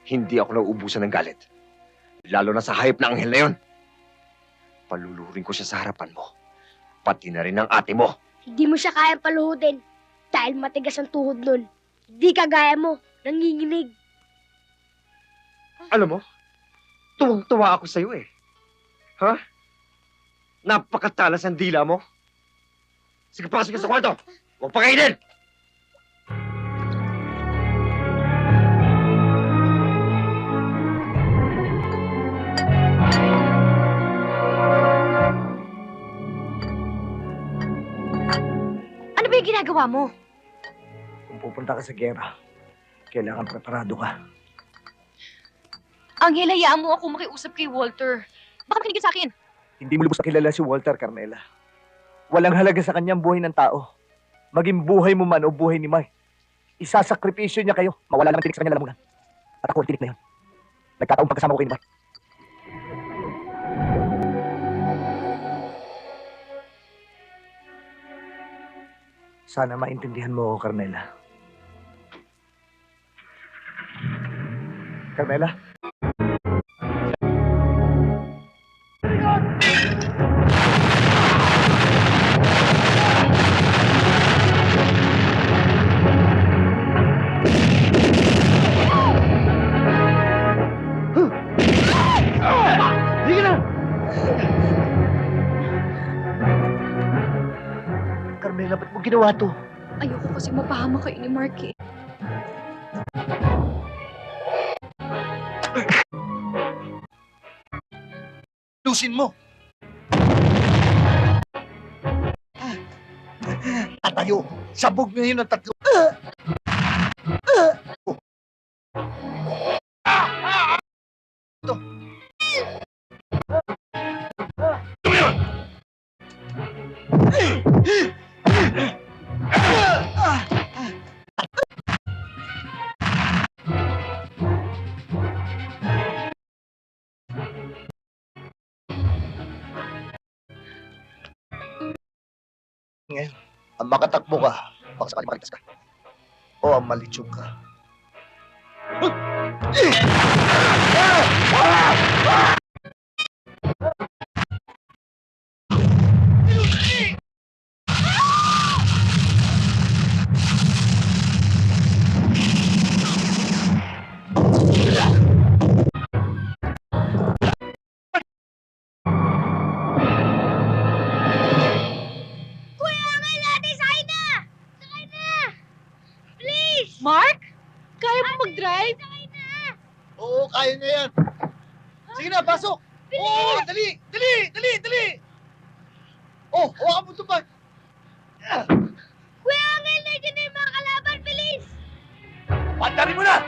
Hindi ako nauubusan ng galit. Lalo na sa hayop na anghel na yon. Paluluhurin ko siya sa harapan mo. Pati na rin ang ate mo. Hindi mo siya kayang paluhudin dahil matigas ang tuhod nun. Hindi kagaya mo, nanginginig. Alam mo, tuwang-tuwa ako sa'yo eh. Ha? Napakatalas ang dila mo. Sige, pasok ka sa kwarto. Huwag pakainin! Ano ba yung ginagawa mo? Kung pupunta ka sa gera, kailangan preparado ka. Angel, hayaan mo ako makiusap kay Walter. Baka makinig sa akin. Hindi mo lubos na kilala si Walter, Carmela. Walang halaga sa kanyang buhay ng tao. Maging buhay mo man o buhay ni Mike. Isasakripisyo niya kayo. Mawala naman tinik sa kanya lalamunan. At ako ang tinik na yun. Nagkataong pagkasama ko kay ni Mike. Sana maintindihan mo ako, Carmela. Carmela? Sige na! Carmela, ba't mo ginawa to? Ayoko kasi mapahama kayo ni Mark eh. Lusin mo! Tatayo! Sabog na yun ang tatlo! Ngayon, ang makatakbo ka, baka sakali makaligtas ka. O ang malitsog ka. Mark? Kaya mo mag-drive? Oo, kaya niya yan. Sige na, pasok! Oo, dali! Dali! Dali! Dali! Oh, hawakan mo ito ba? Kuya Angel, nandiyan na yung mga kalaban, bilis! Pandarin mo na!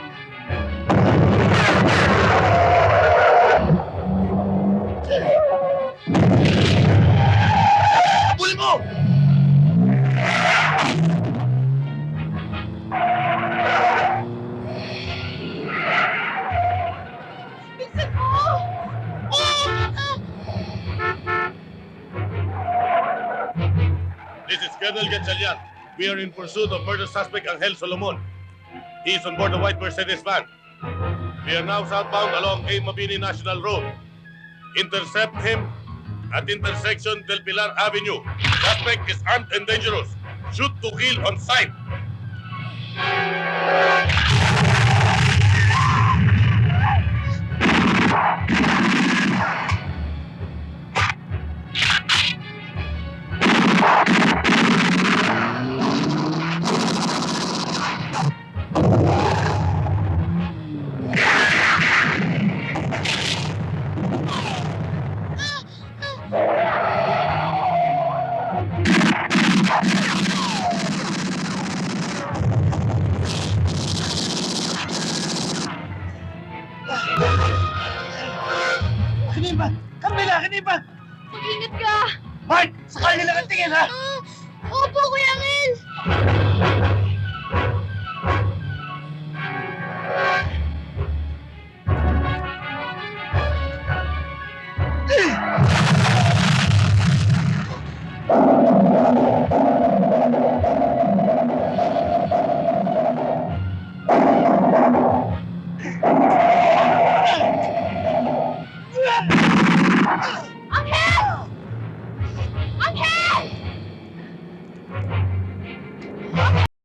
Abulin mo! Bilisan mo! This is Colonel Gatchalian. We are in pursuit of murder suspect Angel Solomon. He is on board a white Mercedes van. We are now southbound along A. Mabini National Road. Intercept him at intersection Del Pilar Avenue. Suspect is armed and dangerous. Shoot to kill on sight. Kaniba! Carmela, kaniba! Mag-ingat ka! Mark! Sa kanila ang tingin, ha? Opo, Kuya Angel!